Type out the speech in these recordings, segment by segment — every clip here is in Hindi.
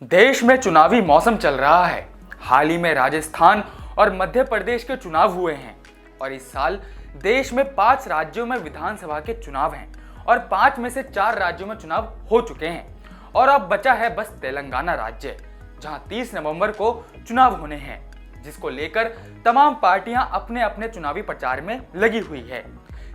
देश में चुनावी मौसम चल रहा है। हाल ही में राजस्थान और मध्य प्रदेश के चुनाव हुए हैं और इस साल देश में 5 राज्यों में विधानसभा के चुनाव हैं और 5 में से 4 राज्यों में चुनाव हो चुके हैं और अब बचा है बस तेलंगाना राज्य, जहां 30 नवंबर को चुनाव होने हैं, जिसको लेकर तमाम पार्टियां अपने अपने चुनावी प्रचार में लगी हुई है।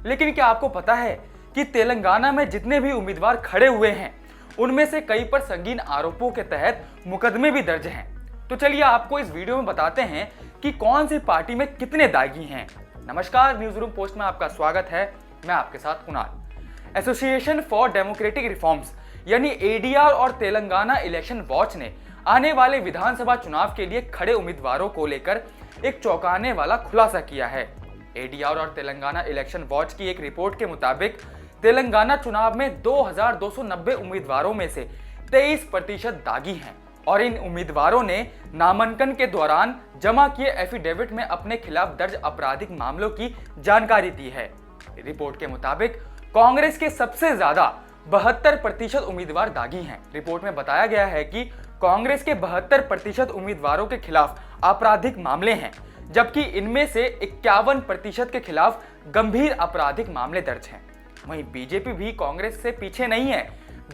लेकिन क्या आपको पता है कि तेलंगाना में जितने भी उम्मीदवार खड़े हुए हैं उनमें से कई पर संगीन आरोपों के तहत मुकदमे भी दर्ज हैं। तो चलिए आपको इस वीडियो में बताते हैं कि कौन सी पार्टी में कितने दागी हैं। नमस्कार, न्यूज रूम पोस्ट में आपका स्वागत है। मैं आपके साथ Kunal. Association for democratic reforms यानी एडीआर और तेलंगाना इलेक्शन वॉच ने आने वाले विधानसभा चुनाव के लिए खड़े उम्मीदवारों को लेकर एक चौंकाने वाला खुलासा किया है। एडीआर और तेलंगाना इलेक्शन वॉच की एक रिपोर्ट के मुताबिक तेलंगाना चुनाव में 2290 उम्मीदवारों में से 23% दागी हैं और इन उम्मीदवारों ने नामांकन के दौरान जमा किए एफिडेविट में अपने खिलाफ दर्ज आपराधिक मामलों की जानकारी दी है। रिपोर्ट के मुताबिक कांग्रेस के सबसे ज्यादा 72% उम्मीदवार दागी हैं। रिपोर्ट में बताया गया है कि कांग्रेस के 72% उम्मीदवारों के खिलाफ आपराधिक मामले हैं, जबकि इनमें से 51% के खिलाफ गंभीर आपराधिक मामले दर्ज हैं। वहीं बीजेपी भी कांग्रेस से पीछे नहीं है।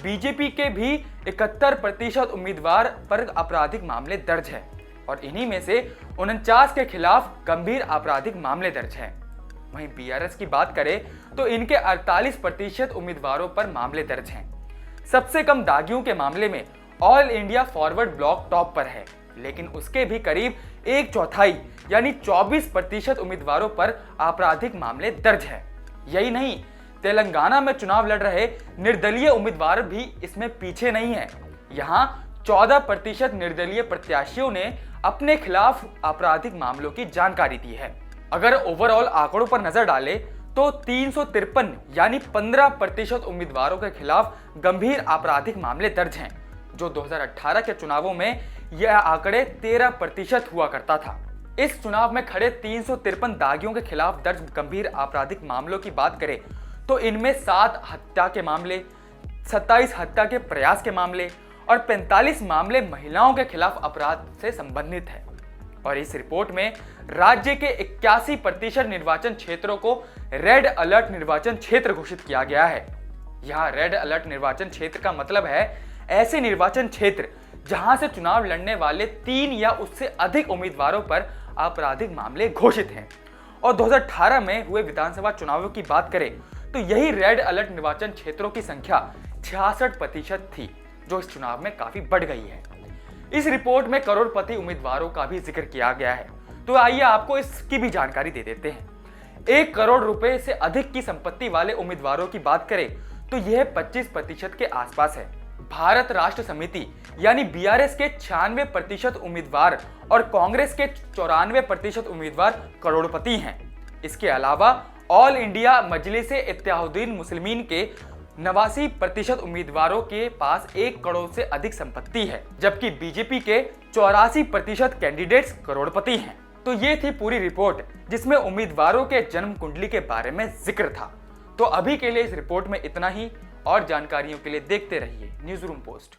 बीजेपी के भी 71% उम्मीदवार पर आपराधिक मामले दर्ज है और इन्हीं में से 49 के खिलाफ गंभीर आपराधिक मामले दर्ज हैं। वहीं बीआरएस की बात करें तो इनके 48% उम्मीदवारों पर मामले दर्ज हैं। सबसे कम दागियों के मामले में all India forward block top पर है, लेकिन उसके भी करीब 1/4 यानी 24% उम्मीदवारों पर आपराधिक मामले दर्ज है। यही नहीं, तेलंगाना में चुनाव लड़ रहे निर्दलीय उम्मीदवार भी इसमें पीछे नहीं है। यहाँ 14% निर्दलीय प्रत्याशियों ने अपने खिलाफ आपराधिक मामलों की जानकारी दी है। अगर ओवरऑल आंकड़ों पर नजर डाले तो 353 यानी 15% उम्मीदवारों के खिलाफ गंभीर आपराधिक मामले दर्ज हैं, जो 2018 के चुनावों में यह आंकड़े 13% हुआ करता था। इस चुनाव में खड़े 353 दागियों के खिलाफ दर्ज गंभीर आपराधिक मामलों की बात करें तो इनमें 7 हत्या के मामले, 27 हत्या के प्रयास के मामले और 45 मामले महिलाओं के खिलाफ अपराध से संबंधित है। और इस रिपोर्ट में राज्य के 81% निर्वाचन क्षेत्रों को रेड अलर्ट निर्वाचन क्षेत्र घोषित किया गया है। यहाँ रेड अलर्ट निर्वाचन क्षेत्र का मतलब है ऐसे निर्वाचन क्षेत्र जहां से चुनाव लड़ने वाले 3 या उससे अधिक उम्मीदवारों पर आपराधिक मामले घोषित हैं। और 2018 में हुए विधानसभा चुनावों की बात करें तो यही रेड अलर्ट निर्वाचन क्षेत्रों की संख्या 66% थी, जो इस चुनाव में काफी बढ़ गई है। इस रिपोर्ट में करोड़पति उम्मीदवारों का भी जिक्र किया गया है, तो आइए आपको इसकी भी जानकारी दे देते हैं। 1 करोड़ रुपए से अधिक की संपत्ति वाले उम्मीदवारों की बात करें तो यह 25% के आसपास है। भारत राष्ट्र समिति यानी बीआरएस के 96% उम्मीदवार और कांग्रेस के 94% उम्मीदवार करोड़पति हैं। इसके अलावा ऑल इंडिया मजलिस-ए इत्तेहादुल मुस्लिमीन के 89% उम्मीदवारों के पास 1 करोड़ से अधिक संपत्ति है, जबकि बीजेपी के 84% कैंडिडेट्स करोड़पति हैं। तो ये थी पूरी रिपोर्ट, जिसमें उम्मीदवारों के जन्म कुंडली के बारे में जिक्र था। तो अभी के लिए इस रिपोर्ट में इतना ही, और जानकारियों के लिए देखते रहिए न्यूज रूम पोस्ट।